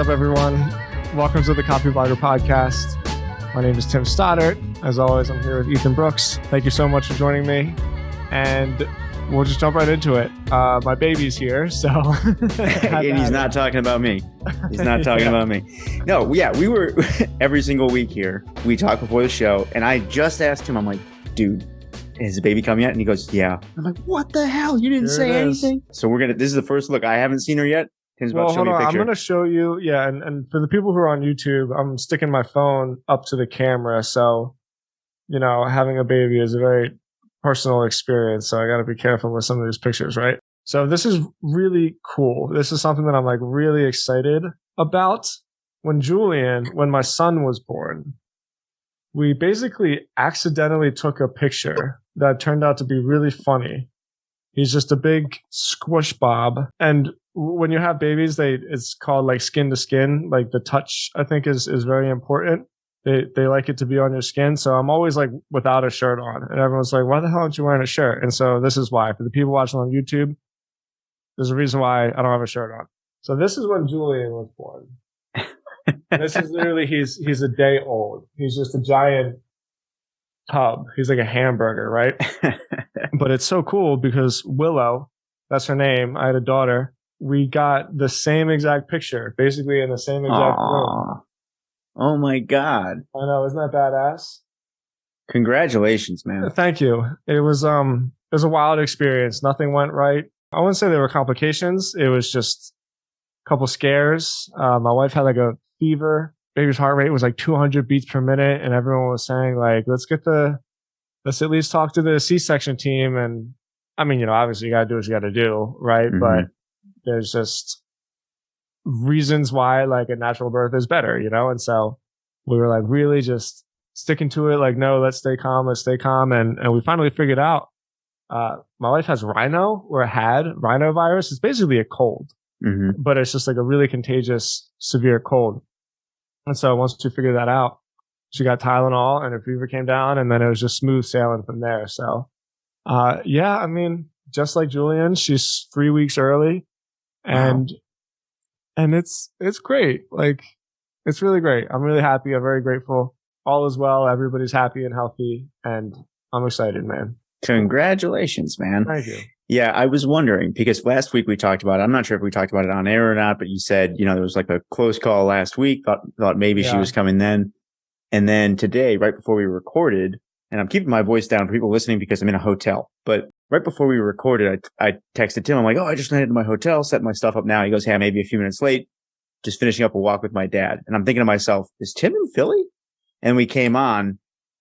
up, everyone? Welcome to the Copy Blogger Podcast. My name is Tim Stoddart. As always, I'm here with Ethan Brooks. Thank you so much for joining me. And we'll just jump right into it. My baby's here, so... And he's not talking about me. He's not talking about me. No, yeah, we were every single week here. We talk before the show, and I just asked him, I'm like, dude, has the baby come yet? And he goes, yeah. I'm like, what the hell? You didn't say anything? So this is the first look. I haven't seen her yet. Well, hold on. I'm going to show you. Yeah. And for the people who are on YouTube, I'm sticking my phone up to the camera. So, having a baby is a very personal experience. So I got to be careful with some of these pictures, right? So this is really cool. This is something that I'm like really excited about. When my son was born, we basically accidentally took a picture that turned out to be really funny. He's just a big squish bob. And when you have babies, it's called like skin to skin. Like the touch, I think, is very important. They like it to be on your skin. So I'm always like without a shirt on. And everyone's like, why the hell aren't you wearing a shirt? And so this is why. For the people watching on YouTube, there's a reason why I don't have a shirt on. So this is when Julian was born. This is literally, he's a day old. He's just a giant tub. He's like a hamburger, right? But it's so cool because Willow, that's her name. I had a daughter. We got the same exact picture, basically in the same exact room. Oh my God. I know, isn't that badass? Congratulations, man. Thank you. It was a wild experience. Nothing went right. I wouldn't say there were complications. It was just a couple scares. My wife had like a fever. Baby's heart rate was like 200 beats per minute, and everyone was saying like, let's at least talk to the C-section team. And I mean, obviously you got to do what you got to do, right? Mm-hmm. But there's just reasons why like a natural birth is better, and so we were like really just sticking to it, like, no, let's stay calm. And we finally figured out my wife has had rhinovirus. It's basically a cold, but it's just like a really contagious, severe cold. And so once we figured that out, she got Tylenol and her fever came down, and then it was just smooth sailing from there. So yeah, I mean, just like Julian, she's 3 weeks early. And it's great. Like, it's really great. I'm really happy. I'm very grateful. All is well. Everybody's happy and healthy, and I'm excited, man. Congratulations, man. Thank you. Yeah, I was wondering because last week we talked about it. I'm not sure if we talked about it on air or not, but you said, there was like a close call last week. Thought maybe she was coming then. And then today, right before we recorded, and I'm keeping my voice down for people listening because I'm in a hotel, but right before we recorded, I texted Tim. I'm like, I just landed in my hotel, set my stuff up now. He goes, hey, maybe a few minutes late, just finishing up a walk with my dad. And I'm thinking to myself, is Tim in Philly? And we came on.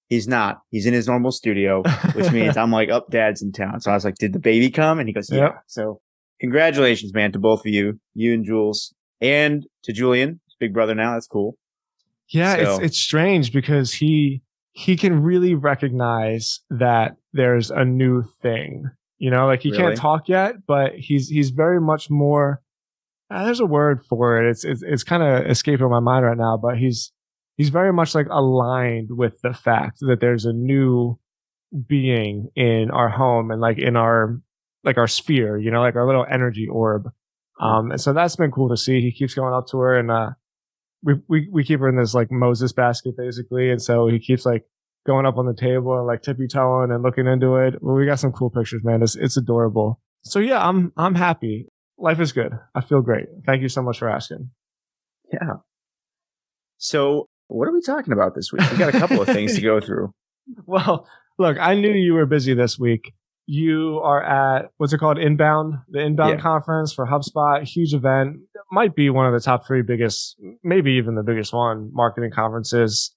He's not. He's in his normal studio, which means I'm like, Dad's in town. So I was like, did the baby come? And he goes, yeah. Yep. So congratulations, man, to both of you and Jules, and to Julian, his big brother now. That's cool. Yeah, so. It's strange because he can really recognize that there's a new thing, like he can't talk yet, but he's very much more, there's a word for it. It's kind of escaping my mind right now, but he's very much like aligned with the fact that there's a new being in our home and like in our sphere, like our little energy orb. And so that's been cool to see. He keeps going up to her, and, we keep her in this like Moses basket basically. And so he keeps like going up on the table and like tippy toeing and looking into it. Well, we got some cool pictures, man. It's adorable. So yeah, I'm happy. Life is good. I feel great. Thank you so much for asking. Yeah. So what are we talking about this week? We got a couple of things to go through. Well, look, I knew you were busy this week. You are at, what's it called? The Inbound conference for HubSpot. Huge event. Might be one of the top 3 biggest, maybe even the biggest one, marketing conferences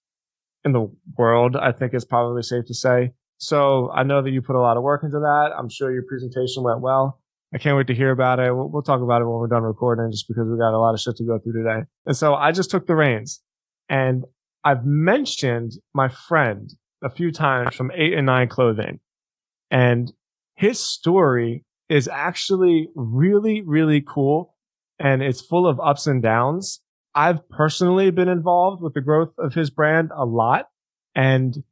in the world, I think is probably safe to say. So I know that you put a lot of work into that. I'm sure your presentation went well. I can't wait to hear about it. We'll talk about it when we're done recording, just because we got a lot of shit to go through today. And so I just took the reins, and I've mentioned my friend a few times from 8 and 9 Clothing, and his story is actually really, really cool. And it's full of ups and downs. I've personally been involved with the growth of his brand a lot. And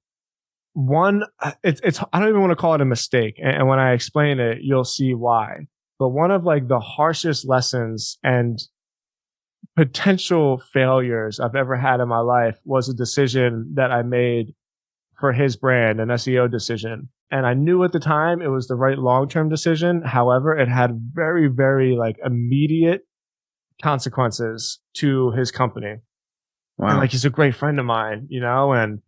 it's I don't even want to call it a mistake. And when I explain it, you'll see why. But one of like the harshest lessons and potential failures I've ever had in my life was a decision that I made for his brand, an SEO decision. And I knew at the time it was the right long-term decision. However, it had very, very like immediate consequences to his company. Wow. And like, he's a great friend of mine, you know, and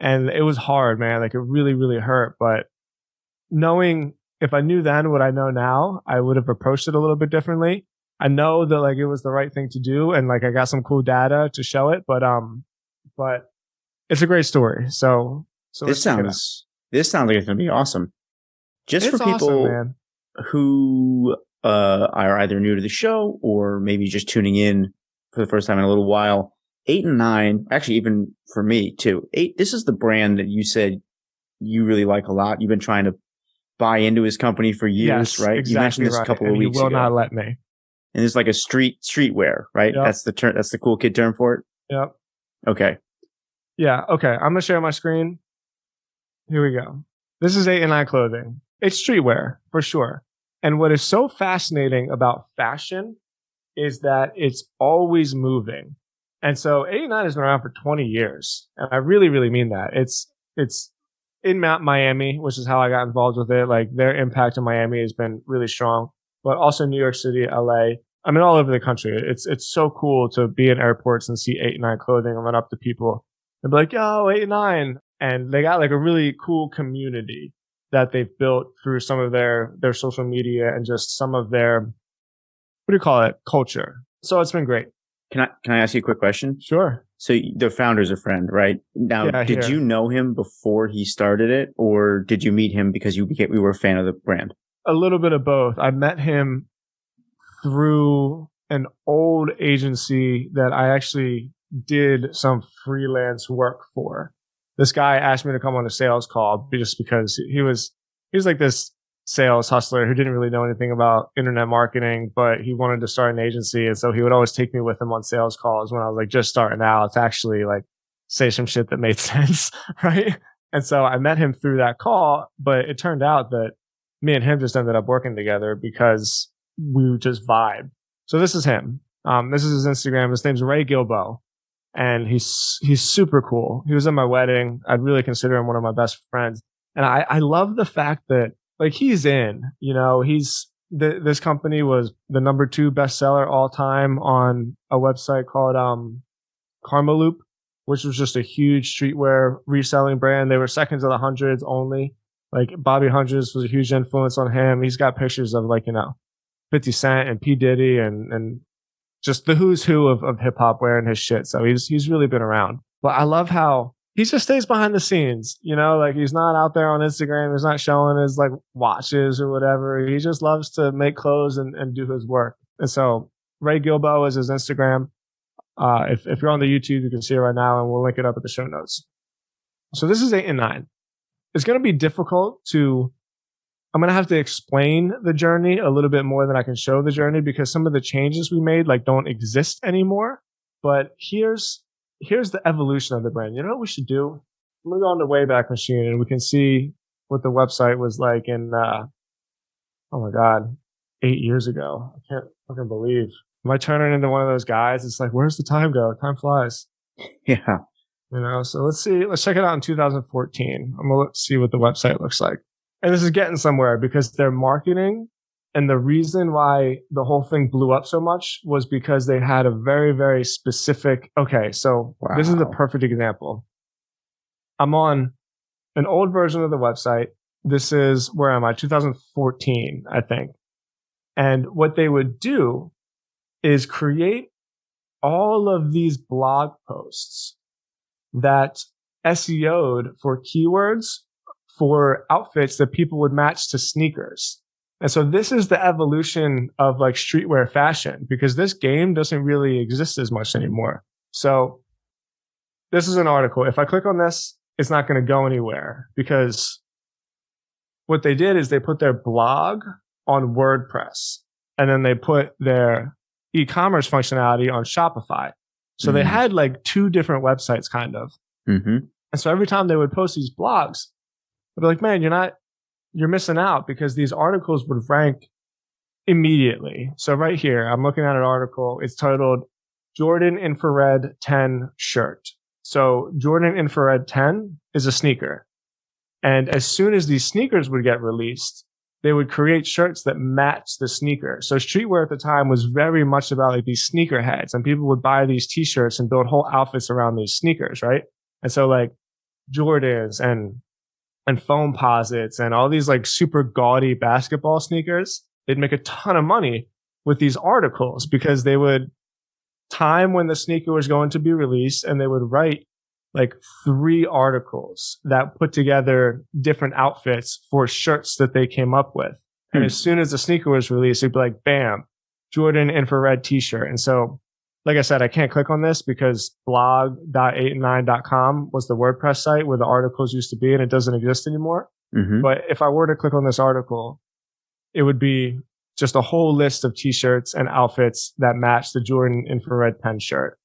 it was hard, man. Like, it really, really hurt. But knowing, if I knew then what I know now, I would have approached it a little bit differently. I know that like it was the right thing to do, and like I got some cool data to show it, but it's a great story. So this sounds like it's gonna be awesome. Just for people awesome, who are either new to the show or maybe just tuning in for the first time in a little while. 8 and 9, actually even for me too. 8, this is the brand that you said you really like a lot. You've been trying to buy into his company for years, right? Exactly, you mentioned this a couple of weeks ago. He will not let me. And it's like a streetwear, right? Yep. That's the term. That's the cool kid term for it. Yep. Okay. Yeah. Okay. I'm gonna share my screen. Here we go. This is 8 and 9 clothing. It's streetwear for sure. And what is so fascinating about fashion is that it's always moving. And so 8 and 9 has been around for 20 years, and I really, really mean that. It's in Miami, which is how I got involved with it. Like, their impact in Miami has been really strong. But also New York City, LA. I mean, all over the country. It's so cool to be in airports and see 8 and 9 clothing and run up to people and be like, yo, 8 and 9. And they got like a really cool community that they've built through some of their social media and just some of their, what do you call it, culture. So it's been great. Can I ask you a quick question? Sure. So the founder's a friend, right? Now, did you know him before he started it, or did you meet him because we were a fan of the brand? A little bit of both. I met him through an old agency that I actually did some freelance work for. This guy asked me to come on a sales call just because he was like this sales hustler who didn't really know anything about internet marketing, but he wanted to start an agency. And so he would always take me with him on sales calls when I was like just starting out to actually like say some shit that made sense. Right. And so I met him through that call, but it turned out that me and him just ended up working together because we just vibe. So this is him. This is his Instagram. His name's Ray Gilbo, and he's super cool. He was at my wedding. I'd really consider him one of my best friends. And I love the fact that like he's in, you know, this company was the number 2 bestseller all time on a website called Karma Loop, which was just a huge streetwear reselling brand. They were second to the hundreds only. Like Bobby Hundreds was a huge influence on him. He's got pictures of like, you know, 50 Cent and P. Diddy and just the who's who of hip hop wearing his shit. So he's really been around. But I love how he just stays behind the scenes, you know, like he's not out there on Instagram. He's not showing his like watches or whatever. He just loves to make clothes and do his work. And so Ray Gilbo is his Instagram. If you're on the YouTube, you can see it right now, and we'll link it up at the show notes. So this is 8 and 9. It's going to be difficult I'm going to have to explain the journey a little bit more than I can show the journey because some of the changes we made like don't exist anymore. But here's the evolution of the brand. You know what we should do? I'm going to go on the Wayback Machine and we can see what the website was like in, oh my God, 8 years ago. I can't fucking believe. Am I turning into one of those guys? It's like, where's the time go? Time flies. Yeah. You know, so let's see. Let's check it out in 2014. I'm going to see what the website looks like. And this is getting somewhere because their marketing and the reason why the whole thing blew up so much was because they had a very, very specific. Okay, so This is the perfect example. I'm on an old version of the website. This is, where am I? 2014, I think. And what they would do is create all of these blog posts that SEO'd for keywords for outfits that people would match to sneakers. And so this is the evolution of like streetwear fashion because this game doesn't really exist as much anymore. So this is an article. If I click on this, it's not going to go anywhere because what they did is they put their blog on WordPress and then they put their e-commerce functionality on Shopify. So they had like 2 different websites kind of. Mm-hmm. And so every time they would post these blogs, I'd be like, man, you're missing out because these articles would rank immediately. So right here, I'm looking at an article. It's titled Jordan Infrared 10 shirt. So Jordan Infrared 10 is a sneaker. And as soon as these sneakers would get released, they would create shirts that match the sneaker. So streetwear at the time was very much about like these sneaker heads, and people would buy these t-shirts and build whole outfits around these sneakers, right? And so like Jordans and foam posits and all these like super gaudy basketball sneakers, they'd make a ton of money with these articles because they would time when the sneaker was going to be released, and they would write like 3 articles that put together different outfits for shirts that they came up with. And as soon as the sneaker was released, it'd be like, bam, Jordan Infrared t-shirt. And so, like I said, I can't click on this because blog.8and9.com was the WordPress site where the articles used to be, and it doesn't exist anymore. Mm-hmm. But if I were to click on this article, it would be just a whole list of t-shirts and outfits that match the Jordan Infrared 10 shirt.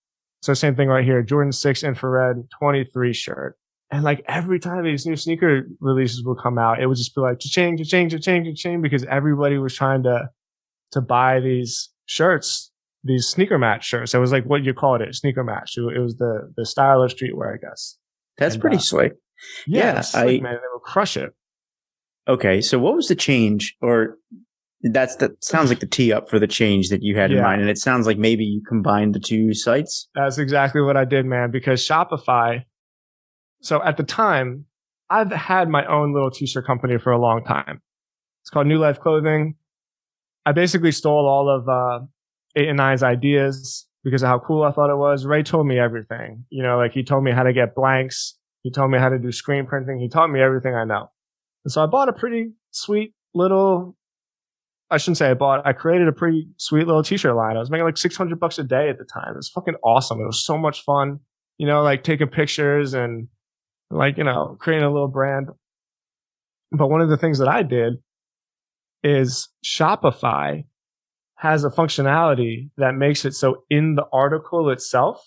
So same thing right here, Jordan 6 Infrared 23 shirt. And like every time these new sneaker releases would come out, it would just be like cha-ching, cha-ching, cha-ching, cha-ching, because everybody was trying to buy these shirts, these sneaker match shirts. It was like what you called it, sneaker match. It was the style of streetwear, I guess. That's pretty slick. Yeah, slick, man. They would crush it. Okay, so what was the change, or that sounds like the tee up for the change that you had in mind, and it sounds like maybe you combined the 2 sites? That's exactly what I did, man, because Shopify, so at the time, I've had my own little t-shirt company for a long time. It's called New Life Clothing. I basically stole all of 8 and 9's ideas because of how cool I thought it was. Ray told me everything. You know, like he told me how to get blanks. He told me how to do screen printing. He taught me everything I know. And so I bought a pretty sweet little, I created a pretty sweet little t-shirt line. I was making like $600 a day at the time. It was fucking awesome. It was so much fun, you know, like taking pictures and like, you know, creating a little brand. But one of the things that I did is Shopify has a functionality that makes it so in the article itself,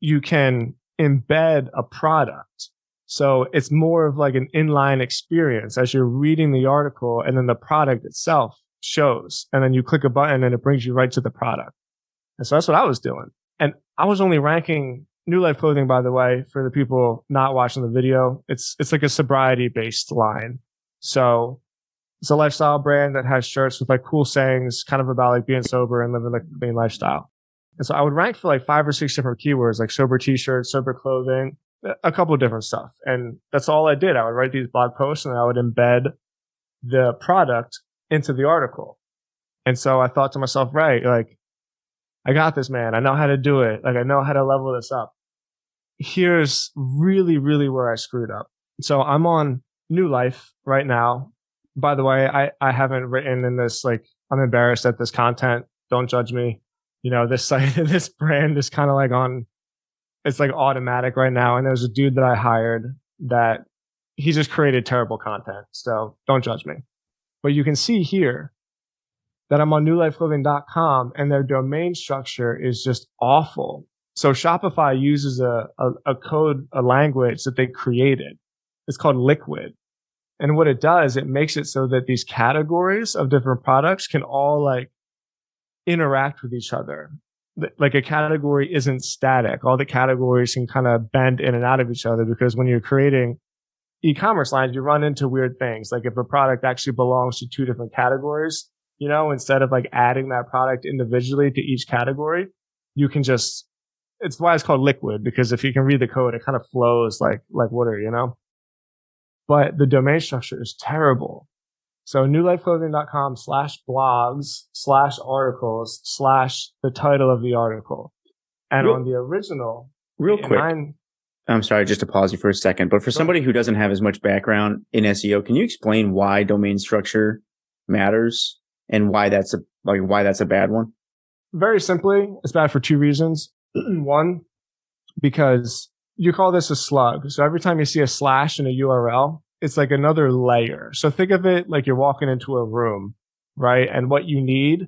you can embed a product. So it's more of like an inline experience as you're reading the article, and then the product itself shows, and then you click a button and it brings you right to the product. And so that's what I was doing. And I was only ranking New Life Clothing, by the way, for the people not watching the video. It's like a sobriety based line. So it's a lifestyle brand that has shirts with like cool sayings kind of about like being sober and living like a clean lifestyle. And so I would rank for like 5 or 6 different keywords, like sober t-shirts, sober clothing, a couple of different stuff. And that's all I did. I would write these blog posts and I would embed the product into the article. And so I thought to myself, right, like, I got this, man. I know how to do it. Like, I know how to level this up. Here's really, really where I screwed up. So I'm on New Life right now. By the way, I haven't written in this, like, I'm embarrassed at this content. Don't judge me. You know, this site, this brand is kind of like it's like automatic right now. And there's a dude that I hired that he just created terrible content. So don't judge me. But you can see here that I'm on newlifeclothing.com and their domain structure is just awful. So Shopify uses a code, a language that they created. It's called Liquid. And what it does, it makes it so that these categories of different products can all like interact with each other. Like a category isn't static. All the categories can kind of bend in and out of each other, because when you're creating e-commerce lines, you run into weird things. Like if a product actually belongs to 2 different categories, you know, instead of like adding that product individually to each category, you can just, it's why it's called Liquid, because if you can read the code, it kind of flows like water, you know? But the domain structure is terrible. So newlifeclothing.com/blogs/articles/ the title of the article. And on the original, real quick, I'm sorry, just to pause you for a second, but for somebody who doesn't have as much background in SEO, can you explain why domain structure matters and why that's a bad one? Very simply, it's bad for 2 reasons. One, because you call this a slug. So every time you see a slash in a URL, it's like another layer. So think of it like you're walking into a room, right? And what you need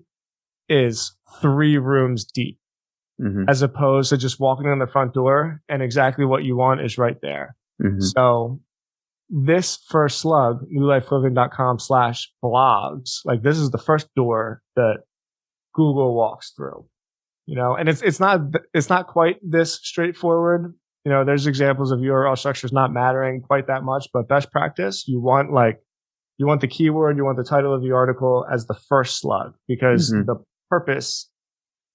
is 3 rooms deep, as opposed to just walking in the front door and exactly what you want is right there. So this first slug, newlifeclothing.com/blogs, like this is the first door that Google walks through. and it's not quite this straightforward. There's examples of URL structures not mattering quite that much, but best practice, you want the keyword, you want the title of the article as the first slug, because the purpose,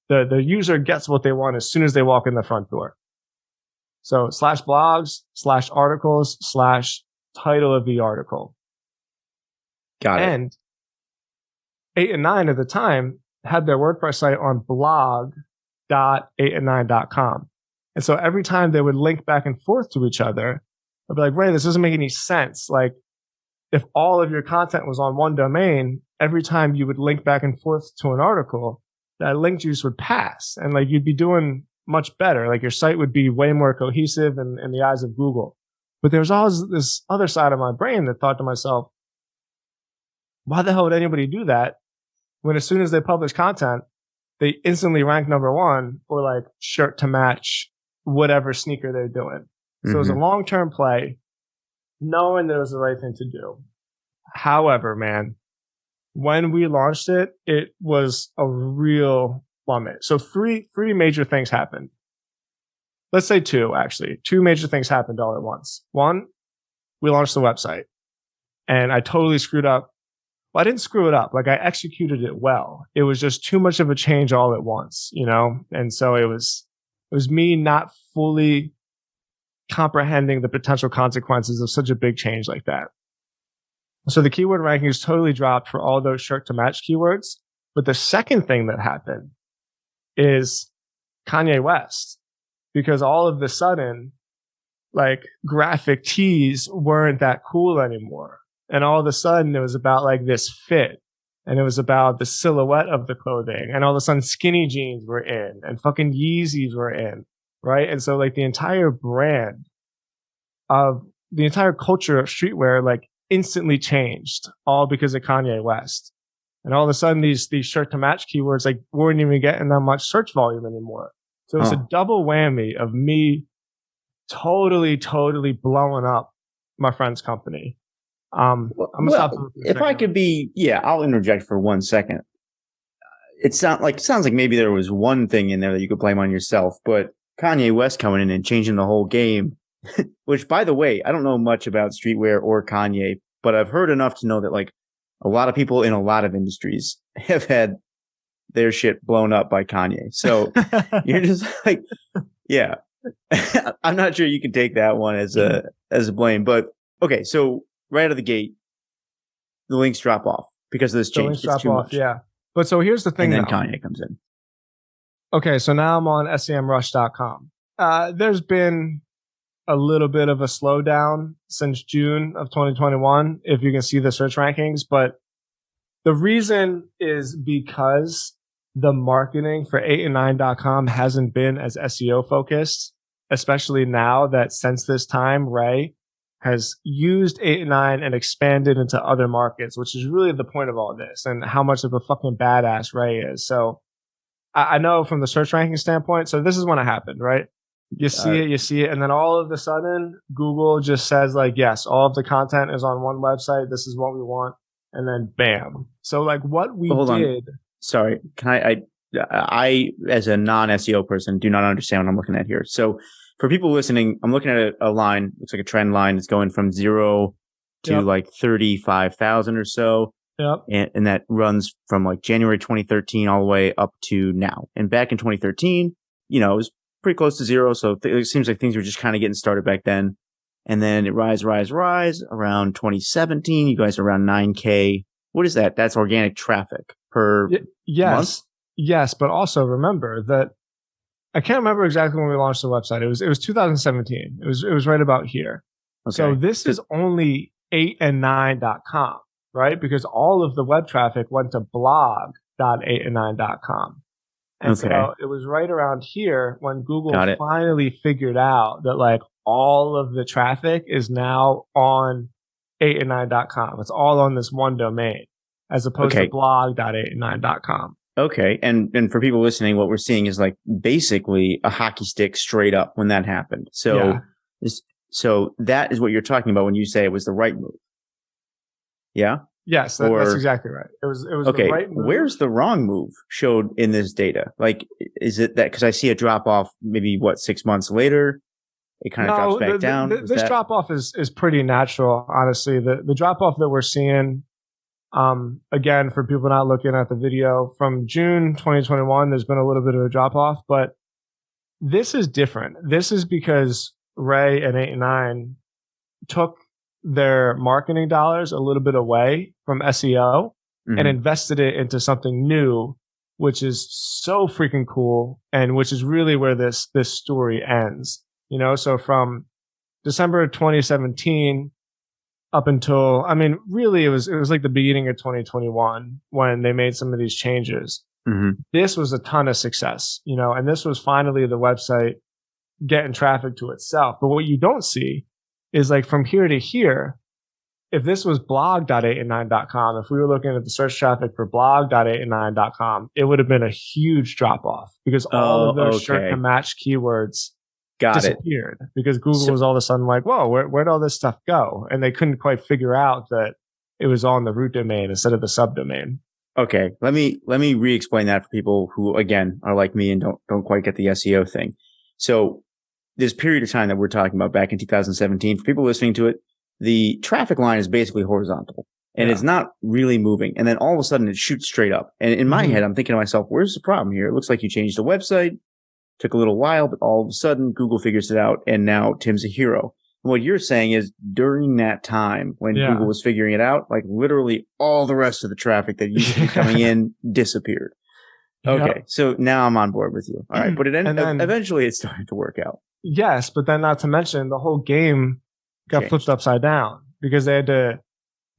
the user gets what they want as soon as they walk in the front door. So /blogs, /articles, /title of the article. Got it. And 8 and 9 at the time had their WordPress site on blog.8and9.com. And so every time they would link back and forth to each other, I'd be like, Ray, this doesn't make any sense. Like, if all of your content was on one domain, every time you would link back and forth to an article, that link juice would pass. And like, you'd be doing much better. Like, your site would be way more cohesive in the eyes of Google. But there was always this other side of my brain that thought to myself, why the hell would anybody do that when as soon as they publish content, they instantly rank number one for like shirt to match whatever sneaker they're doing? So it was a long-term play, knowing that it was the right thing to do. However, man, when we launched it, it was a real plummet. So three major things happened. Let's say two, actually. Two major things happened all at once. One, we launched the website, and I totally screwed up. Well, I didn't screw it up. Like, I executed it well. It was just too much of a change all at once, And so it was me not fully comprehending the potential consequences of such a big change like that. So the keyword rankings totally dropped for all those shirt to match keywords. But the second thing that happened is Kanye West, because all of the sudden, like, graphic tees weren't that cool anymore. And all of a sudden it was about like this fit, and it was about the silhouette of the clothing. And all of a sudden skinny jeans were in, and fucking Yeezys were in. Right. And so like the entire brand of the entire culture of streetwear, like, instantly changed, all because of Kanye West. And all of a sudden these shirt to match keywords, like, weren't even getting that much search volume anymore. So it's a double whammy of me totally blowing up my friend's company. I'm gonna stop. If I could be, I'll interject for 1 second. It sounds like maybe there was one thing in there that you could blame on yourself, but Kanye West coming in and changing the whole game, which, by the way, I don't know much about streetwear or Kanye, but I've heard enough to know that like a lot of people in a lot of industries have had their shit blown up by Kanye. So you're just like, yeah, I'm not sure you can take that one as a blame, but okay. So right out of the gate, the links drop off because of this change. The links drop off, yeah. But so here's the thing. And then Kanye comes in. Okay, so now I'm on semrush.com. There's been a little bit of a slowdown since June of 2021, if you can see the search rankings. But the reason is because the marketing for 8and9.com hasn't been as SEO focused, especially now that since this time, Ray has used 8 and 9 and expanded into other markets, which is really the point of all this, and how much of a fucking badass Ray is. So I know from the search ranking standpoint, so this is when it happened, right? You see it, and then all of a sudden, Google just says like, yes, all of the content is on one website. This is what we want. And then bam. So like what we did. Sorry. Can I, as a non-SEO person, do not understand what I'm looking at here. So for people listening, I'm looking at a line, looks like a trend line. It's going from 0 to like 35,000 or so. Yep. And that runs from like January 2013 all the way up to now. And back in 2013, it was pretty close to 0. So it seems like things were just kind of getting started back then. And then it rise around 2017. You guys are around 9K. What is that? That's organic traffic per month? Yes. But also remember that I can't remember exactly when we launched the website. It was 2017. It was right about here. Okay. So this is only 8and9.com, right? Because all of the web traffic went to blog.8and9.com. And so it was right around here when Google finally figured out that like all of the traffic is now on 8and9.com. It's all on this one domain as opposed to blog.8and9.com. Okay. And for people listening, what we're seeing is like basically a hockey stick straight up when that happened. So, so that is what you're talking about when you say it was the right move. Yeah. Yes, that's exactly right. It was okay. The right move. Where's the wrong move showed in this data? Like, is it that because I see a drop off maybe 6 months later, it kind of drops back down? This drop off is pretty natural, honestly. The drop off that we're seeing, again, for people not looking at the video, from June 2021, there's been a little bit of a drop off, but this is different. This is because Ray and 8ix9ine took their marketing dollars a little bit away from SEO and invested it into something new, which is so freaking cool, and which is really where this story ends. You know, so from December 2017 up until, I mean, really it was like the beginning of 2021 when they made some of these changes. This was a ton of success, you know, and this was finally the website getting traffic to itself. But what you don't see is like from here to here, if this was blog.8ix9ine.com, if we were looking at the search traffic for blog.8ix9ine.com, it would have been a huge drop off because all of those shirt to match keywords disappeared because Google was all of a sudden like, whoa, where'd all this stuff go? And they couldn't quite figure out that it was all in the root domain instead of the subdomain. Okay, let me re-explain that for people who, again, are like me and don't quite get the SEO thing. So this period of time that we're talking about back in 2017, for people listening to it, the traffic line is basically horizontal and it's not really moving. And then all of a sudden it shoots straight up. And in my head, I'm thinking to myself, where's the problem here? It looks like you changed the website. Took a little while, but all of a sudden Google figures it out. And now Tim's a hero. And what you're saying is during that time when Google was figuring it out, like literally all the rest of the traffic that used to be coming in disappeared. Okay. So now I'm on board with you. All right. But eventually it started to work out. Yes. But then not to mention the whole game got flipped upside down because they had to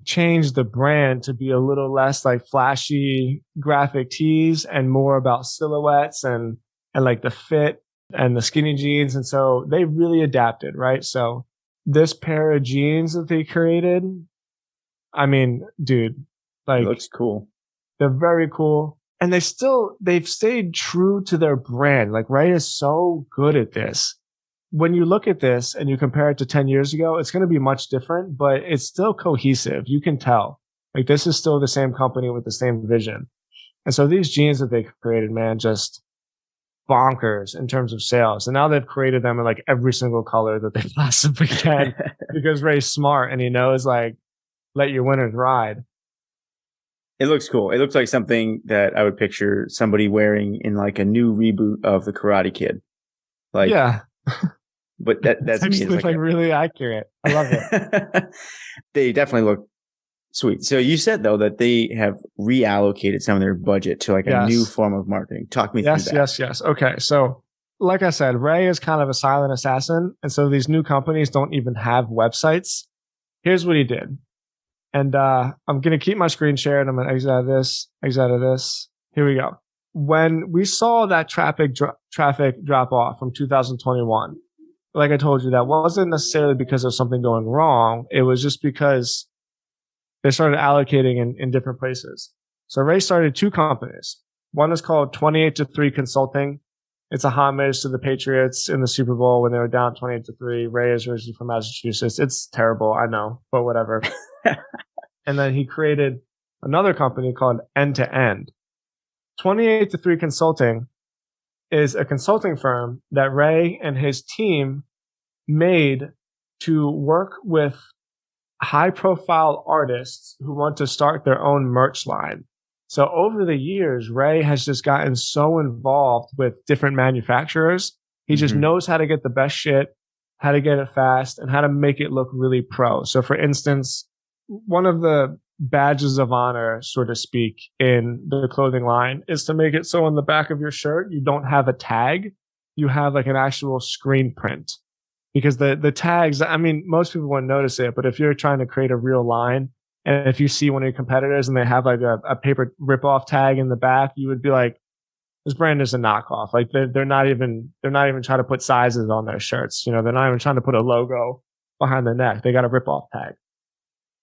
change the brand to be a little less like flashy graphic tees and more about silhouettes and like the fit and the skinny jeans. And so they really adapted, right? So this pair of jeans that they created, I mean, dude, like it looks cool. They're very cool. And they've stayed true to their brand. Like Ray is so good at this. When you look at this and you compare it to 10 years ago, it's going to be much different, but it's still cohesive. You can tell like this is still the same company with the same vision. And so these jeans that they created, man, just bonkers in terms of sales. And now they've created them in like every single color that they possibly can because Ray's smart and he knows like, let your winners ride. It looks cool. It looks like something that I would picture somebody wearing in like a new reboot of The Karate Kid. Like, yeah. But that's actually like really accurate. I love it. They definitely look sweet. So you said though that they have reallocated some of their budget to like a new form of marketing. Talk me through that. Yes. Okay. So like I said, Ray is kind of a silent assassin. And so these new companies don't even have websites. Here's what he did. And I'm going to keep my screen shared. I'm going to exit out of this. Here we go. When we saw that traffic drop off from 2021, like I told you, that wasn't necessarily because of something going wrong. It was just because they started allocating in different places. So Ray started two companies. One is called 28-3 Consulting. It's a homage to the Patriots in the Super Bowl when they were down 28-3. Ray is originally from Massachusetts. It's terrible, I know, but whatever. And then he created another company called End to End. 28-3 Consulting is a consulting firm that Ray and his team made to work with high profile artists who want to start their own merch line. So over the years, Ray has just gotten so involved with different manufacturers. He just knows how to get the best shit, how to get it fast, and how to make it look really pro. So for instance, one of the badges of honor, so to speak, in the clothing line is to make it so on the back of your shirt, you don't have a tag. You have like an actual screen print. Because the tags, I mean, most people wouldn't notice it, but if you're trying to create a real line, and if you see one of your competitors and they have like a paper rip-off tag in the back, you would be like, this brand is a knockoff. Like they're not even trying to put sizes on their shirts. You know, they're not even trying to put a logo behind the neck. They got a rip-off tag.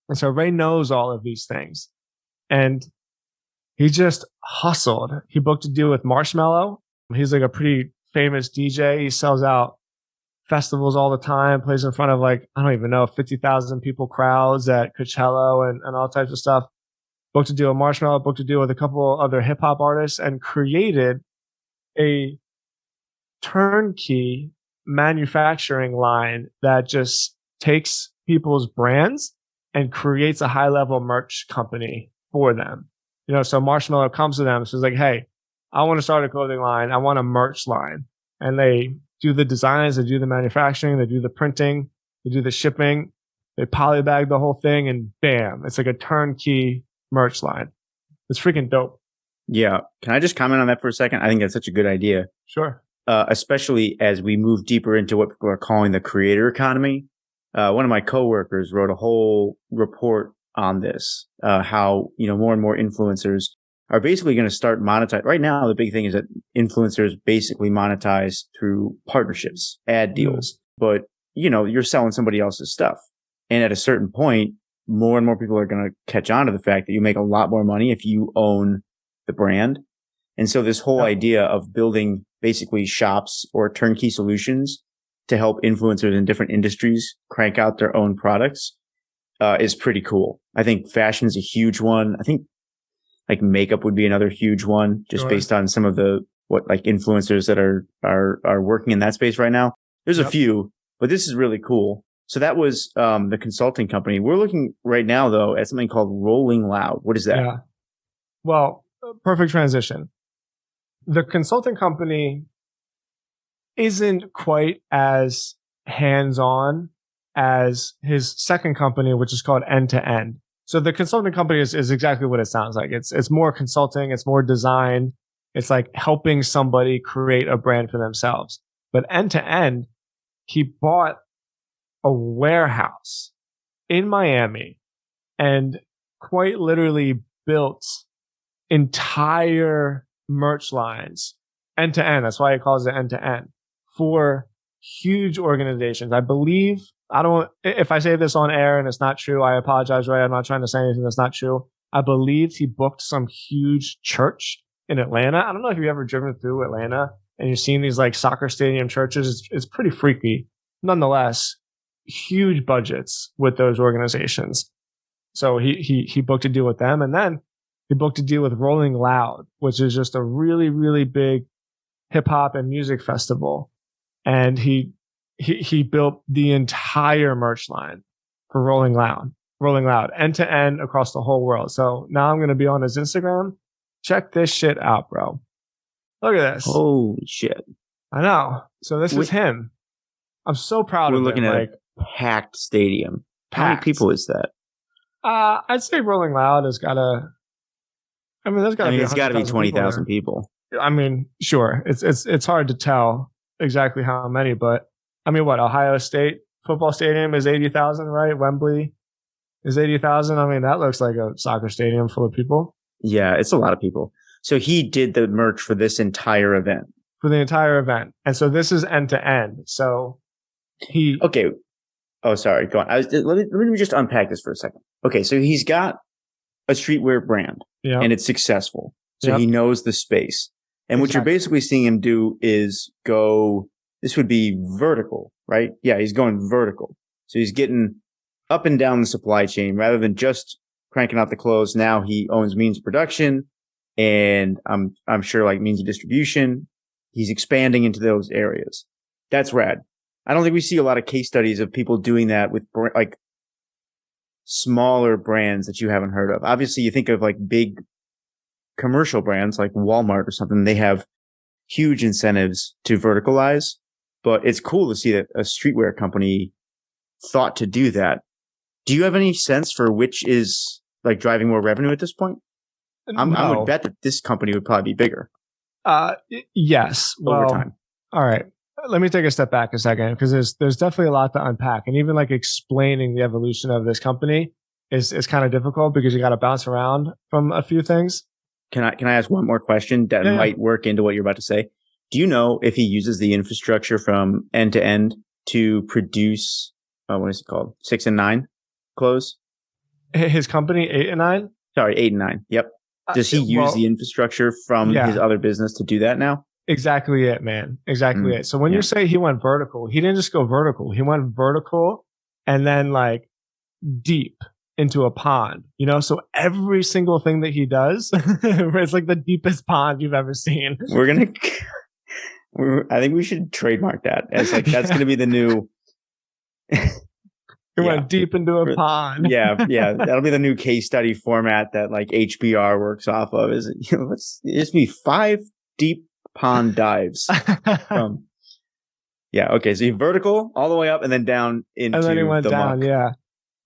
And so Ray knows all of these things. And he just hustled. He booked a deal with Marshmello. He's like a pretty famous DJ. He sells out festivals all the time, plays in front of like, I don't even know, 50,000 people crowds at Coachella and all types of stuff. Booked a deal with Marshmello, booked a deal with a couple other hip hop artists, and created a turnkey manufacturing line that just takes people's brands and creates a high level merch company for them. You know, so Marshmello comes to them, so it's like, hey, I want to start a clothing line. I want a merch line. And they do the designs, they do the manufacturing, they do the printing, they do the shipping, they polybag the whole thing, and bam, it's like a turnkey merch line. It's freaking dope. Yeah. Can I just comment on that for a second? I think that's such a good idea. Sure. Especially as we move deeper into what people are calling the creator economy. One of my coworkers wrote a whole report on this, how, you know, more and more influencers are basically going to start monetize. Right now, the big thing is that influencers basically monetize through partnerships, ad deals. But, you know, you're selling somebody else's stuff. And at a certain point, more and more people are going to catch on to the fact that you make a lot more money if you own the brand. And so this whole idea of building basically shops or turnkey solutions to help influencers in different industries crank out their own products is pretty cool. I think fashion is a huge one. I think like makeup would be another huge one, just based on some of the like influencers that are working in that space right now. There's a few, but this is really cool. So that was the consulting company. We're looking right now though at something called Rolling Loud. What is that? Yeah. Well, perfect transition. The consulting company isn't quite as hands-on as his second company, which is called End to End. So the consulting company is exactly what it sounds like. It's more consulting. It's more design. It's like helping somebody create a brand for themselves. But End to End, he bought a warehouse in Miami and quite literally built entire merch lines end to end. That's why he calls it end to end for huge organizations. I believe, if I say this on air and it's not true, I apologize, right? I'm not trying to say anything that's not true. I believe he booked some huge church in Atlanta. I don't know if you've ever driven through Atlanta and you've seen these like soccer stadium churches. It's pretty freaky. Nonetheless, huge budgets with those organizations. So he booked a deal with them, and then he booked a deal with Rolling Loud, which is just a really, really big hip hop and music festival. And he built the entire merch line for Rolling Loud, end to end across the whole world. So now I'm going to be on his Instagram. Check this shit out, bro. Look at this. Holy shit. I know. So this is him. I'm so proud of him. We're looking at a packed stadium. How many people is that? I'd say Rolling Loud has got it's got to be 20,000 people. I mean, sure. It's hard to tell exactly how many, but I mean, Ohio State football stadium is 80,000, right? Wembley is 80,000. I mean, that looks like a soccer stadium full of people. Yeah, it's a lot of people. So he did the merch for this entire event. For the entire event. And so this is end to end. So Okay. Oh, sorry. Go on. Let me just unpack this for a second. Okay. So he's got a streetwear brand and it's successful. So he knows the space. And what you're basically seeing him do is this would be vertical, right? Yeah. He's going vertical. So he's getting up and down the supply chain rather than just cranking out the clothes. Now he owns means of production and I'm sure like means of distribution. He's expanding into those areas. That's rad. I don't think we see a lot of case studies of people doing that with like smaller brands that you haven't heard of. Obviously, you think of like big commercial brands like Walmart or something. They have huge incentives to verticalize, but it's cool to see that a streetwear company thought to do that. Do you have any sense for which is like driving more revenue at this point? No. I would bet that this company would probably be bigger. Yes. Over time. All right. Let me take a step back a second because there's definitely a lot to unpack, and even like explaining the evolution of this company is kind of difficult because you got to bounce around from a few things. Can I ask one more question that might work into what you're about to say? Do you know if he uses the infrastructure from end to end to produce what is it called? 6 and 9 clothes? His company 8 and 9? Sorry, 8 and 9. Yep. Does he use the infrastructure from his other business to do that now? Exactly it, man. Exactly it. So when you say he went vertical, he didn't just go vertical. He went vertical and then like deep into a pond, you know? So every single thing that he does, it's like the deepest pond you've ever seen. I think we should trademark that as like, that's going to be the new. It went deep into a pond. Yeah. That'll be the new case study format that like HBR works off of. Is it, it's be 5 deep pond dives. Okay. So you vertical all the way up and then down into and then he went down. muck. Yeah.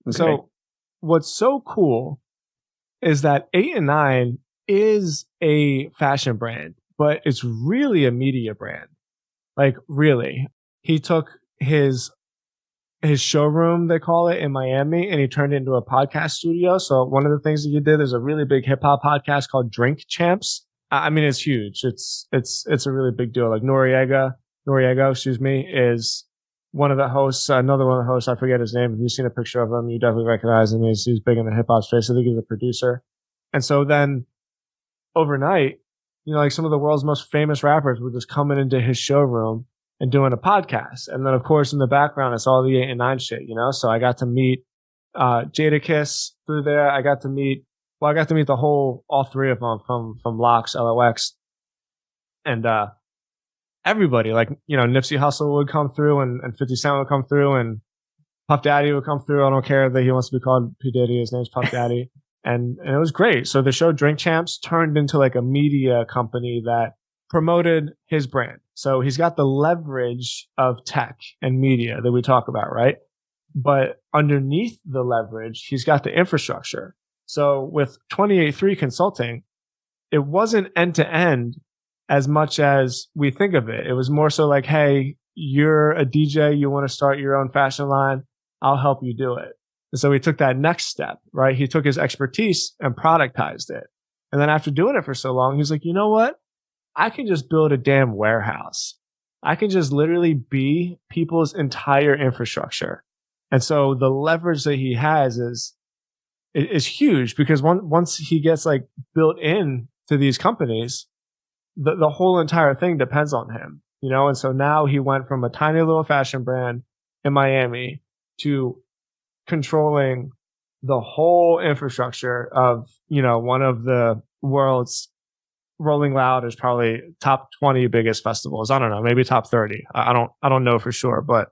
Okay. So what's so cool is that 8 and 9 is a fashion brand, but it's really a media brand. Like really, he took his showroom, they call it, in Miami, and he turned it into a podcast studio. So one of the things that he did, there's a really big hip hop podcast called Drink Champs. I mean, it's huge. It's a really big deal. Like Noriega, is one of the hosts, another one of the hosts. I forget his name. If you've seen a picture of him, you definitely recognize him. He's big in the hip hop space. I think he's a producer. And so then overnight, you know, like some of the world's most famous rappers were just coming into his showroom and doing a podcast. And then, of course, in the background, it's all the 8 and 9 shit, you know? So I got to meet Jadakiss through there. I got to meet all 3 of them from Lox, LOX. And everybody, like, you know, Nipsey Hussle would come through and 50 Cent would come through and Puff Daddy would come through. I don't care that he wants to be called P. Diddy. His name's Puff Daddy. And it was great. So the show Drink Champs turned into like a media company that promoted his brand. So he's got the leverage of tech and media that we talk about, right? But underneath the leverage, he's got the infrastructure. So with 28.3 Consulting, it wasn't end to end as much as we think of it. It was more so like, hey, you're a DJ, you want to start your own fashion line, I'll help you do it. And so he took that next step, right? He took his expertise and productized it. And then after doing it for so long, he's like, you know what? I can just build a damn warehouse. I can just literally be people's entire infrastructure. And so the leverage that he has is huge, because once he gets like built in to these companies, the whole entire thing depends on him, you know? And so now he went from a tiny little fashion brand in Miami to controlling the whole infrastructure of, you know, one of the world's, Rolling Loud is probably top 20 biggest festivals. I don't know, maybe top 30. I don't know for sure, but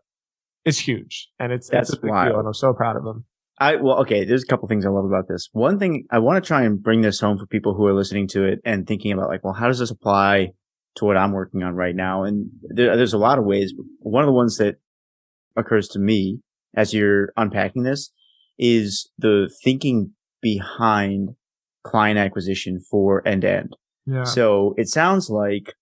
it's huge and it's a big deal, and I'm so proud of him. There's a couple things I love about this. One thing, I want to try and bring this home for people who are listening to it and thinking about like, well, how does this apply to what I'm working on right now? And there's a lot of ways. One of the ones that occurs to me as you're unpacking this is the thinking behind client acquisition for end to end. Yeah. So it sounds like,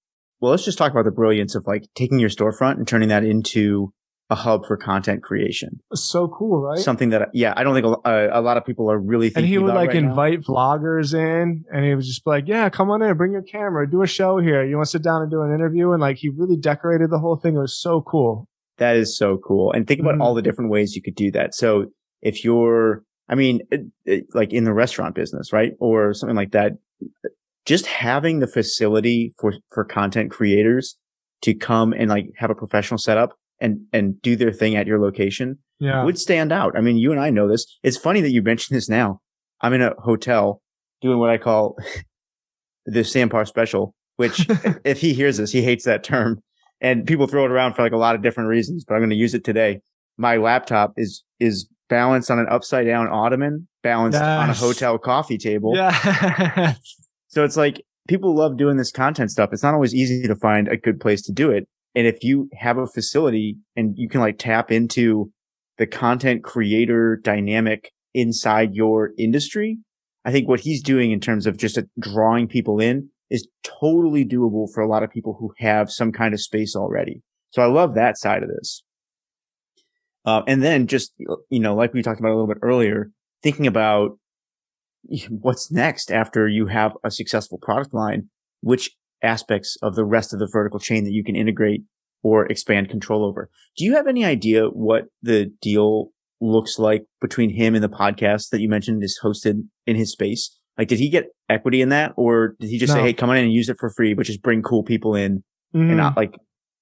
well, let's just talk about the brilliance of like taking your storefront and turning that into a hub for content creation. So cool, right? Something that, I don't think a lot of people are really thinking about. And he would like right invite now. vloggers in, and he would just be like, yeah, come on in, bring your camera, do a show here. You want to sit down and do an interview? And like, he really decorated the whole thing. It was so cool. That is so cool. And think about all the different ways you could do that. So if you're, like in the restaurant business, right? Or something like that, just having the facility for content creators to come and like have a professional setup and do their thing at your location would stand out. I mean, you and I know this. It's funny that you mentioned this now. I'm in a hotel doing what I call the Sampar special, which if he hears this, he hates that term. And people throw it around for like a lot of different reasons, but I'm going to use it today. My laptop is balanced on an upside down ottoman, balanced on a hotel coffee table. Yeah. So it's like people love doing this content stuff. It's not always easy to find a good place to do it. And if you have a facility and you can like tap into the content creator dynamic inside your industry, I think what he's doing in terms of just drawing people in is totally doable for a lot of people who have some kind of space already. So I love that side of this. And then just, you know, like we talked about a little bit earlier, thinking about what's next after you have a successful product line, which aspects of the rest of the vertical chain that you can integrate or expand control over. Do you have any idea what the deal looks like between him and the podcast that you mentioned is hosted in his space? Like, did he get equity in that, or did he just say, hey, come on in and use it for free, but just bring cool people in and not like,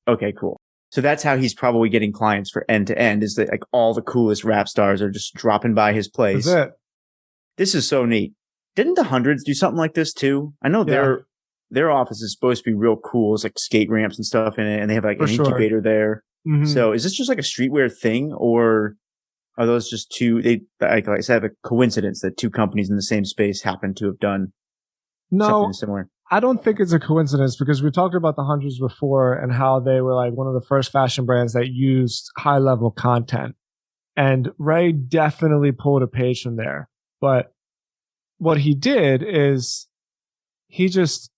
okay, cool. So that's how he's probably getting clients for end to end, is that like all the coolest rap stars are just dropping by his place. That's it. This is so neat. Didn't the Hundreds do something like this too? I know their office is supposed to be real cool. It's like skate ramps and stuff in it, and they have like an incubator there. So is this just like a streetwear thing, or are those just two? Like I said, a coincidence that two companies in the same space happen to have done something similar. I don't think it's a coincidence, because we talked about the Hundreds before and how they were like one of the first fashion brands that used high level content. And Ray definitely pulled a page from there. But what he did is he just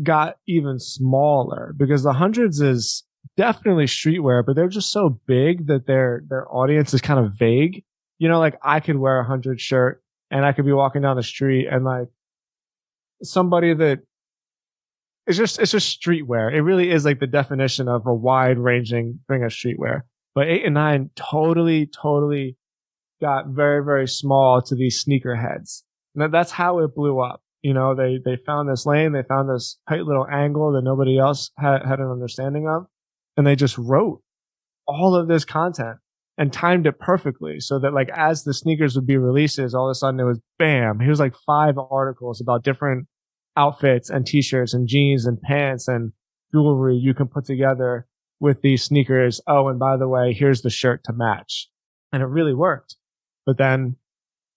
got even smaller, because the Hundreds is definitely streetwear, but they're just so big that their audience is kind of vague. You know, like I could wear a 100 shirt and I could be walking down the street and like somebody that it's just streetwear. It really is like the definition of a wide ranging thing of streetwear. But 8 and 9 totally got very, very small to these sneakerheads. And that's how it blew up. You know, they found this lane, they found this tight little angle that nobody else had an understanding of. And they just wrote all of this content and timed it perfectly so that like as the sneakers would be releases, all of a sudden it was bam. Here's like 5 articles about different outfits and t-shirts and jeans and pants and jewelry you can put together with these sneakers. Oh, and by the way, here's the shirt to match. And it really worked. But then,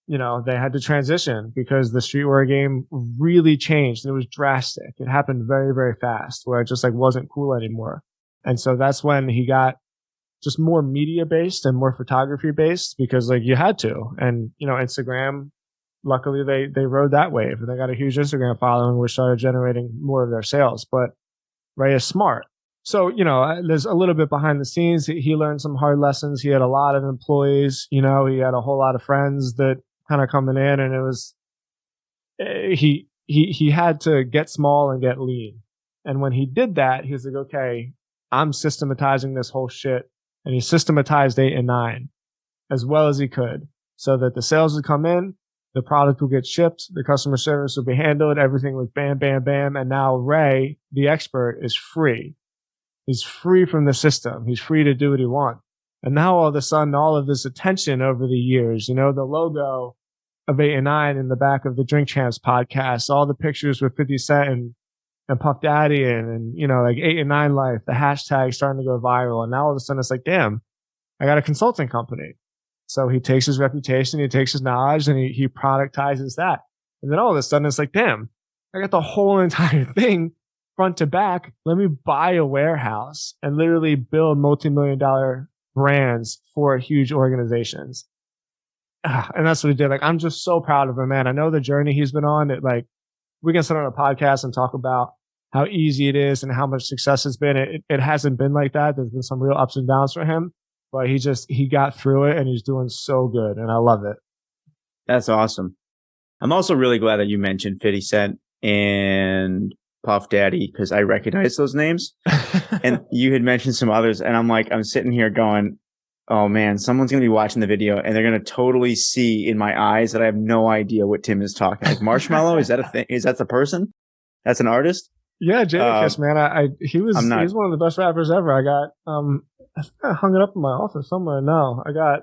you know, they had to transition because the streetwear game really changed. It was drastic. It happened very, very fast, where it just like wasn't cool anymore. And so that's when he got just more media based and more photography based, because like you had to. And, you know, Instagram, luckily they rode that wave. They got a huge Instagram following, which started generating more of their sales. But Ray is smart. So, you know, there's a little bit behind the scenes. He learned some hard lessons. He had a lot of employees, you know, he had a whole lot of friends that kind of coming in, and it was, he had to get small and get lean. And when he did that, he was like, okay, I'm systematizing this whole shit. And he systematized 8 and 9 as well as he could, so that the sales would come in, the product will get shipped, the customer service will be handled, everything was bam, bam, bam. And now Ray, the expert, is free. He's free from the system. He's free to do what he wants. And now all of a sudden, all of this attention over the years, you know, the logo of 8 and 9 in the back of the Drink Champs podcast, all the pictures with 50 Cent and Puff Daddy and, you know, like 8 and 9 life, the hashtag starting to go viral. And now all of a sudden it's like, damn, I got a consulting company. So he takes his reputation, he takes his knowledge, and he productizes that. And then all of a sudden it's like, damn, I got the whole entire thing front to back. Let me buy a warehouse and literally build multi-million-dollar brands for huge organizations. And that's what he did. Like, I'm just so proud of him, man. I know the journey he's been on. It, like, we can sit on a podcast and talk about how easy it is and how much success it's been. It hasn't been like that. There's been some real ups and downs for him, but he got through it and he's doing so good. And I love it. That's awesome. I'm also really glad that you mentioned 50 Cent and Puff Daddy, because I recognize those names. And you had mentioned some others, and I'm sitting here going, oh man, someone's going to be watching the video and they're going to totally see in my eyes that I have no idea what Tim is talking. Like, Marshmallow, is that a thing? Is that the person? That's an artist? Yeah, Jadakiss, man. He was one of the best rappers ever. I got I think I hung it up in my office somewhere now. I got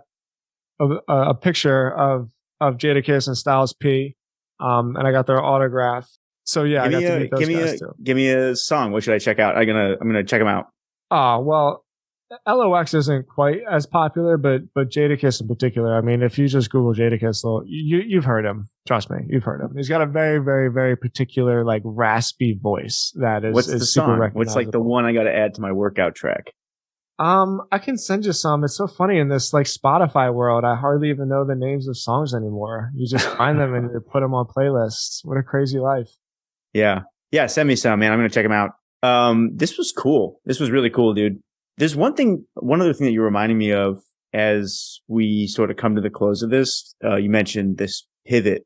a picture of Jadakiss and Styles P, and I got their autograph. So yeah, I got to meet those guys too. Give me a song. What should I check out? I'm gonna check them out. Well, LOX isn't quite as popular, but Jadakiss in particular. I mean, if you just Google Jadakiss, you've heard him. Trust me, you've heard him. He's got a very, very, very particular, like, raspy voice that is. What's the song? What's like the one I got to add to my workout track? I can send you some. It's so funny in this like Spotify world. I hardly even know the names of songs anymore. You just find them and you put them on playlists. What a crazy life. Yeah. Send me some, man. I'm gonna check them out. This was cool. This was really cool, dude. There's one other thing that you're reminding me of as we sort of come to the close of this. You mentioned this pivot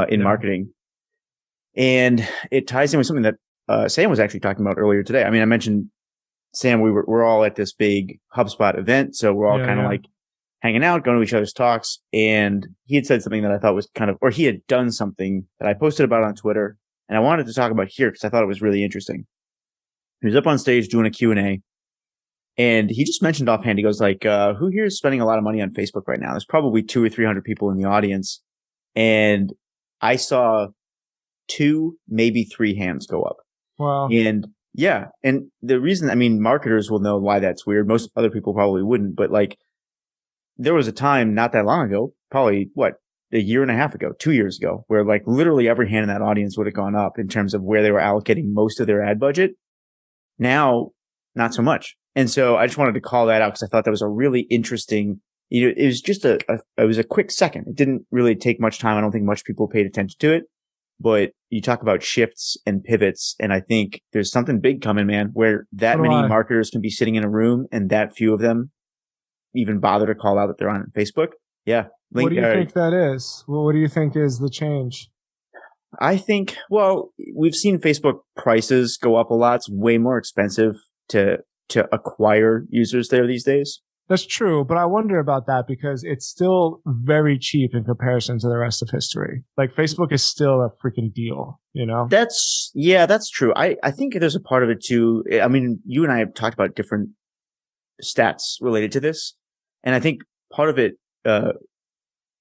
in marketing, and it ties in with something that Sam was actually talking about earlier today. I mean, I mentioned Sam. We're all at this big HubSpot event, so we're all kind of like hanging out, going to each other's talks, and he had said something that I thought was or he had done something that I posted about on Twitter, and I wanted to talk about here because I thought it was really interesting. He was up on stage doing a Q&A, and he just mentioned offhand, he goes like, who here is spending a lot of money on Facebook right now? There's probably 200 or 300 people in the audience. And I saw 2, maybe 3 hands go up. Wow. And yeah. And the reason, I mean, marketers will know why that's weird. Most other people probably wouldn't, but like there was a time not that long ago, probably a year and a half ago, 2 years ago, where like literally every hand in that audience would have gone up in terms of where they were allocating most of their ad budget. Now, not so much. And so I just wanted to call that out because I thought that was a really interesting, it was just it was a quick second. It didn't really take much time. I don't think much people paid attention to it, but you talk about shifts and pivots. And I think there's something big coming, man, where that many marketers can be sitting in a room and that few of them even bother to call out that they're on Facebook. Yeah. What do you think that is? Well, what do you think is the change? I think, well, we've seen Facebook prices go up a lot. It's way more expensive to acquire users there these days. That's true, but I wonder about that because it's still very cheap in comparison to the rest of history. Like Facebook is still a freaking deal, you know? That's true. I think there's a part of it too. I mean, you and I have talked about different stats related to this. And I think part of it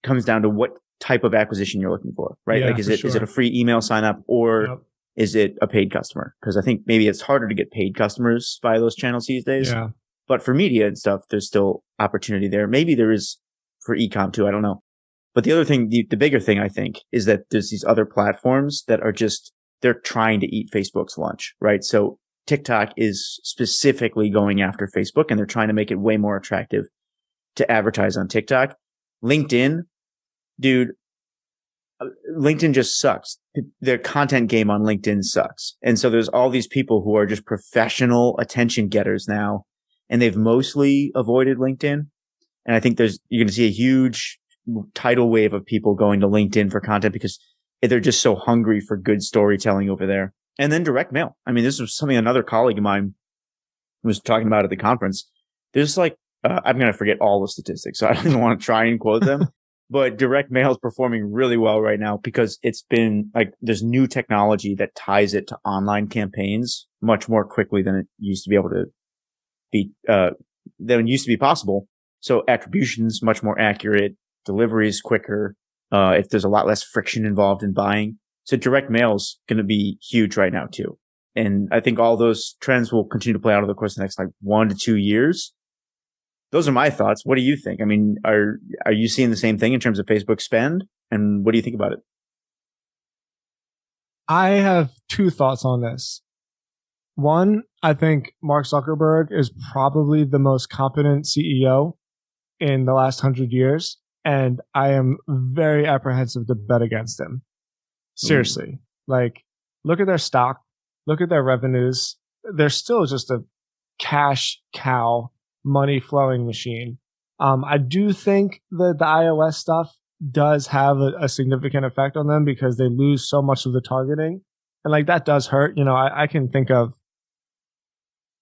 comes down to what type of acquisition you're looking for, right? Yeah, like, is it a free email sign up or is it a paid customer? Because I think maybe it's harder to get paid customers via those channels these days. Yeah. But for media and stuff, there's still opportunity there. Maybe there is for e-com too. I don't know. But the other thing, the bigger thing I think is that there's these other platforms that are they're trying to eat Facebook's lunch, right? So TikTok is specifically going after Facebook and they're trying to make it way more attractive to advertise on TikTok. LinkedIn, dude, LinkedIn just sucks. Their content game on LinkedIn sucks. And so there's all these people who are just professional attention getters now, and they've mostly avoided LinkedIn. And I think you're going to see a huge tidal wave of people going to LinkedIn for content because they're just so hungry for good storytelling over there. And then direct mail. I mean, this was something another colleague of mine was talking about at the conference. There's like, I'm going to forget all the statistics, so I don't even want to try and quote them. But direct mail is performing really well right now because it's been like there's new technology that ties it to online campaigns much more quickly than it used to be able to be, than it used to be possible. So attribution's much more accurate, delivery's quicker. If there's a lot less friction involved in buying. So direct mail's going to be huge right now too. And I think all those trends will continue to play out over the course of the next like 1 to 2 years. Those are my thoughts. What do you think? I mean, are you seeing the same thing in terms of Facebook spend? And what do you think about it? I have 2 thoughts on this. One, I think Mark Zuckerberg is probably the most competent CEO in the last 100 years. And I am very apprehensive to bet against him. Seriously. Like, look at their stock. Look at their revenues. They're still just a cash cow, money flowing machine. I do think that the iOS stuff does have a significant effect on them because they lose so much of the targeting. And like that does hurt. You know, I can think of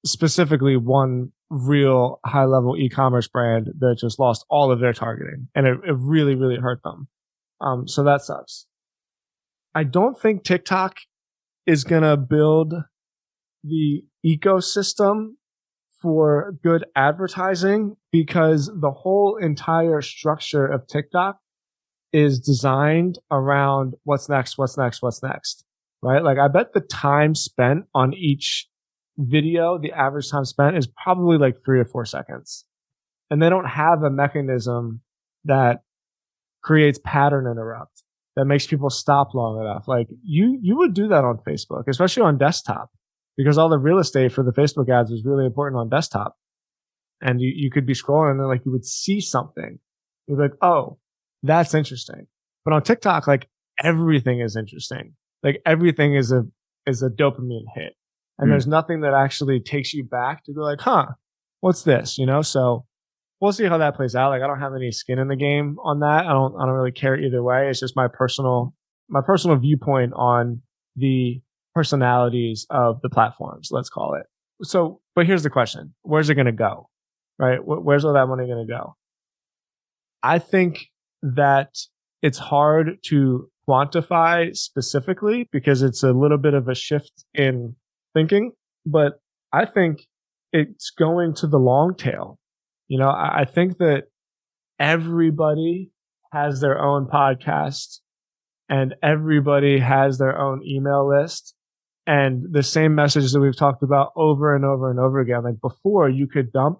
specifically one real high level e-commerce brand that just lost all of their targeting and it really, really hurt them. So that sucks. I don't think TikTok is going to build the ecosystem for good advertising because the whole entire structure of TikTok is designed around what's next, right? Like I bet the time spent on each video, the average time spent is probably like 3 or 4 seconds. And they don't have a mechanism that creates pattern interrupt that makes people stop long enough. Like you would do that on Facebook, especially on desktop, because all the real estate for the Facebook ads is really important on desktop. And you could be scrolling and then like you would see something. You're like, oh, that's interesting. But on TikTok, like everything is interesting. Like everything is a dopamine hit. And there's nothing that actually takes you back to go like, huh, what's this? You know? So we'll see how that plays out. Like I don't have any skin in the game on that. I don't really care either way. It's just my personal viewpoint on the personalities of the platforms, let's call it. So, but here's the question. Where's it going to go? Right? Where's all that money going to go? I think that it's hard to quantify specifically because it's a little bit of a shift in thinking, but I think it's going to the long tail. You know, I think that everybody has their own podcast and everybody has their own email list and the same message that we've talked about over and over and over again. Like before, you could dump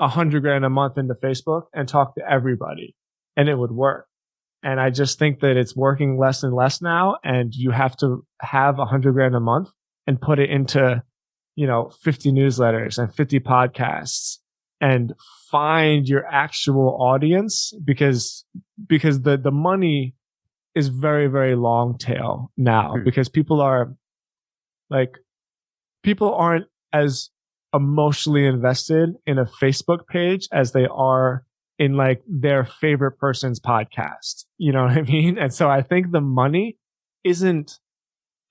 $100,000 a month into Facebook and talk to everybody and it would work. And I just think that it's working less and less now. And you have to have $100,000 a month and put it into, 50 newsletters and 50 podcasts and find your actual audience because the money is very, very long tail now because people aren't as emotionally invested in a Facebook page as they are in like their favorite person's podcast. You know what I mean? And so I think the money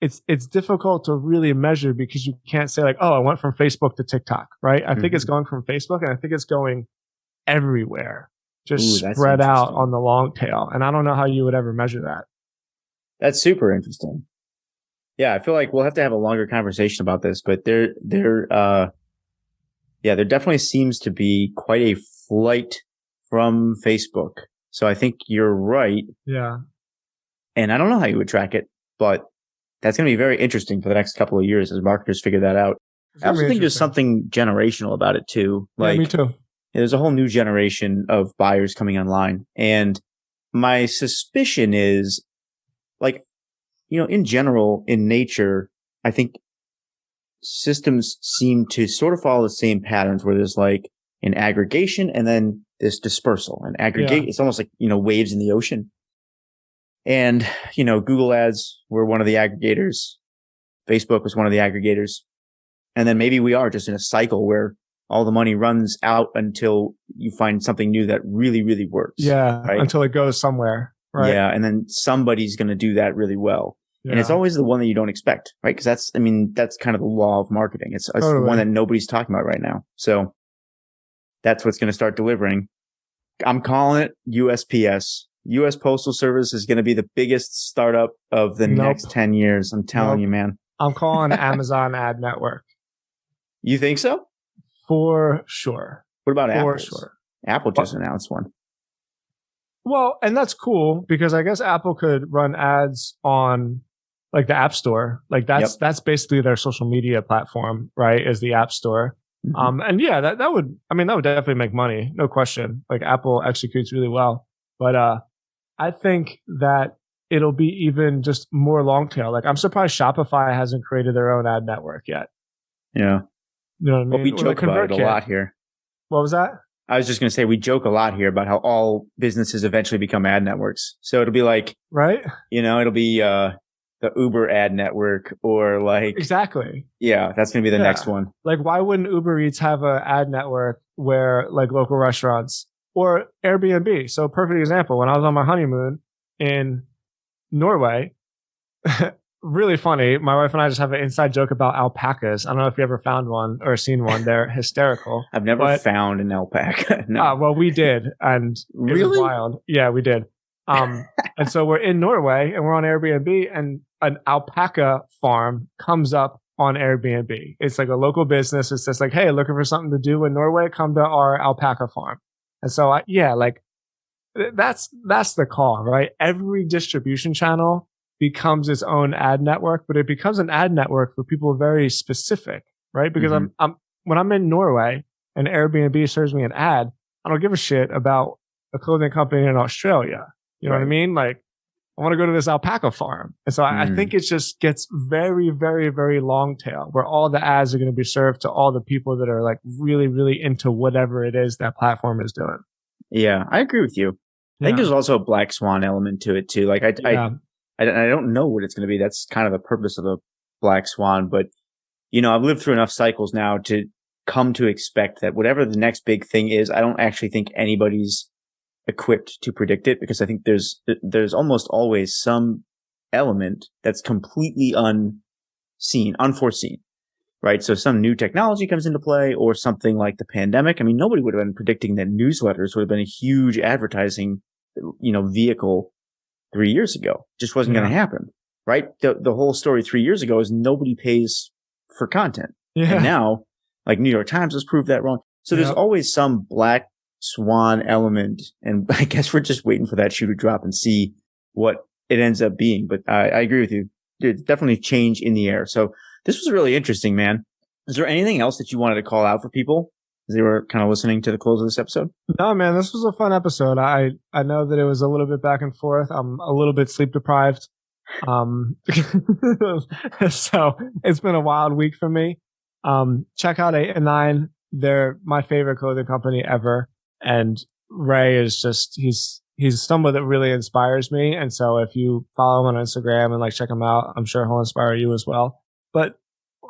it's difficult to really measure because you can't say like, oh, I went from Facebook to TikTok, right? I think it's going from Facebook and I think it's going everywhere, just spread out on the long tail. And I don't know how you would ever measure that. That's super interesting. Yeah, I feel like we'll have to have a longer conversation about this, but there definitely seems to be quite a flight from Facebook. So I think you're right. Yeah. And I don't know how you would track it, but that's going to be very interesting for the next couple of years as marketers figure that out. I also think there's something generational about it too. Like, yeah, me too. There's a whole new generation of buyers coming online. And my suspicion is like, in general, in nature, I think systems seem to sort of follow the same patterns where there's like an aggregation and then this dispersal and aggregate. Yeah. It's almost like, waves in the ocean. And, Google ads were one of the aggregators. Facebook was one of the aggregators. And then maybe we are just in a cycle where all the money runs out until you find something new that really, really works. Yeah. Right? Until it goes somewhere. Right. Yeah. And then somebody's going to do that really well. Yeah. And it's always the one that you don't expect, right? Because that's kind of the law of marketing. It's totally. The one that nobody's talking about right now. So that's what's going to start delivering. I'm calling it USPS. U.S. Postal Service is going to be the biggest startup of the next 10 years. I'm telling you, man. I'm calling Amazon Ad Network. You think so? For sure. What about Apple? For sure. Apple just announced one. Well, and that's cool because I guess Apple could run ads on like the App Store. Like that's basically their social media platform, right? Is the App Store. Mm-hmm. And yeah, that would definitely make money. No question. Like Apple executes really well. But I think that it'll be even just more long tail. Like I'm surprised Shopify hasn't created their own ad network yet. Yeah. You know what I mean? Well, we joke about it a lot here. What was that? I was just going to say, we joke a lot here about how all businesses eventually become ad networks. So it'll be like, right? It'll be, the Uber ad network or like. Exactly. Yeah. That's going to be the next one. Like, why wouldn't Uber Eats have an ad network where like local restaurants or Airbnb? So perfect example. When I was on my honeymoon in Norway, really funny. My wife and I just have an inside joke about alpacas. I don't know if you ever found one or seen one. They're hysterical. I've never found an alpaca. No. Well, we did. And really? It was wild. Yeah, we did. And so we're in Norway and we're on Airbnb and an alpaca farm comes up on Airbnb. It's like a local business. It's just like, hey, looking for something to do in Norway? Come to our alpaca farm. And so, that's the call, right? Every distribution channel becomes its own ad network, but it becomes an ad network for people very specific, right? Because when I'm in Norway and Airbnb serves me an ad, I don't give a shit about a clothing company in Australia. You know what I mean? Like, I want to go to this alpaca farm. And so I think it just gets very, very, very long tail where all the ads are going to be served to all the people that are like really, really into whatever it is that platform is doing. Yeah, I agree with you. I think there's also a black swan element to it too. Like I don't know what it's going to be. That's kind of the purpose of the black swan. But, I've lived through enough cycles now to come to expect that whatever the next big thing is, I don't actually think anybody's equipped to predict it because I think there's almost always some element that's completely unforeseen, right? So some new technology comes into play or something like the pandemic. I mean, nobody would have been predicting that newsletters would have been a huge advertising, vehicle 3 years ago. Just wasn't going to happen, right? The whole story 3 years ago is nobody pays for content. Yeah. And now Like New York Times has proved that wrong. So there's always some black swan element. And I guess we're just waiting for that shoe to drop and see what it ends up being. But I agree with you. There's definitely change in the air. So this was really interesting, man. Is there anything else that you wanted to call out for people as they were kind of listening to the close of this episode? No, man, this was a fun episode. I know that it was a little bit back and forth. I'm a little bit sleep deprived. So it's been a wild week for me. Check out 8 and 9. They're my favorite clothing company ever. And Ray is just, he's someone that really inspires me. And so if you follow him on Instagram and like check him out, I'm sure he'll inspire you as well. But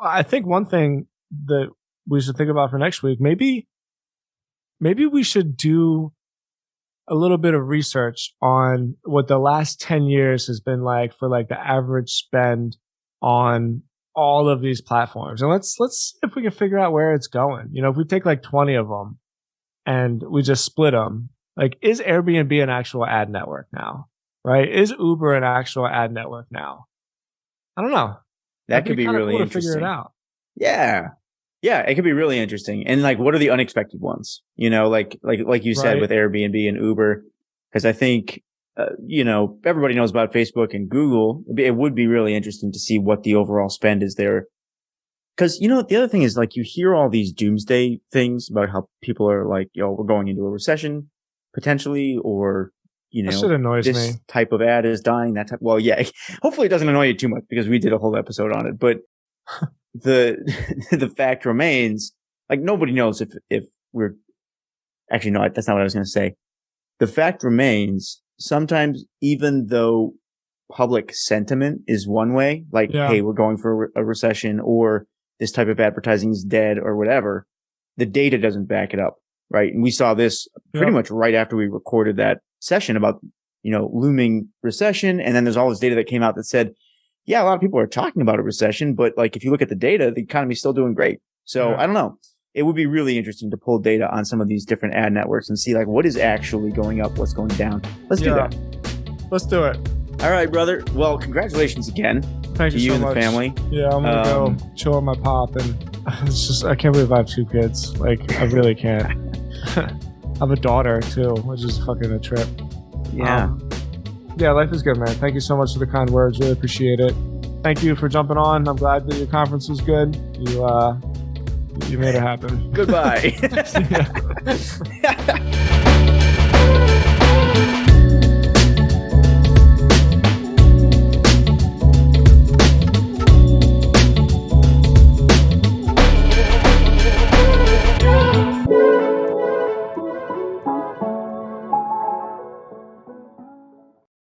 I think one thing that we should think about for next week, maybe we should do a little bit of research on what the last 10 years has been like for like the average spend on all of these platforms. And let's see if we can figure out where it's going. You know, if we take like 20 of them and we just split them, like, is Airbnb an actual ad network now? Right? Is Uber an actual ad network now? I don't know. That could be really cool interesting. To figure it out. Yeah. Yeah, it could be really interesting. And like, what are the unexpected ones? You know, like you said with Airbnb and Uber, because I think, you know, everybody knows about Facebook and Google. It would be really interesting to see what the overall spend is there. Because, you know, the other thing is like, you hear all these doomsday things about how people are like, yo, we're going into a recession potentially, or, you know, that shit annoys this me. Type of ad is dying. That type. Well, yeah, hopefully it doesn't annoy you too much because we did a whole episode on it, but the fact remains, like, nobody knows if we're actually, no, that's not what I was going to say. The fact remains, sometimes even though public sentiment is one way, like, hey, we're going for a recession, or this type of advertising is dead, or whatever, the data doesn't back it up. Right. And we saw this pretty much right after we recorded that session about, you know, looming recession. And then there's all this data that came out that said, yeah, a lot of people are talking about a recession, but like, if you look at the data, the economy's still doing great. So I don't know. It would be really interesting to pull data on some of these different ad networks and see like what is actually going up, what's going down. Let's do that. Let's do it. All right, brother. Well, congratulations again. Thank you so and much. The family. Yeah, I'm going to go chill with my pop. And it's just, I can't believe I have 2 kids. Like, I really can't. I have a daughter too, which is fucking a trip. Yeah. Yeah, life is good, man. Thank you so much for the kind words. Really appreciate it. Thank you for jumping on. I'm glad that your conference was good. You made it happen. Goodbye.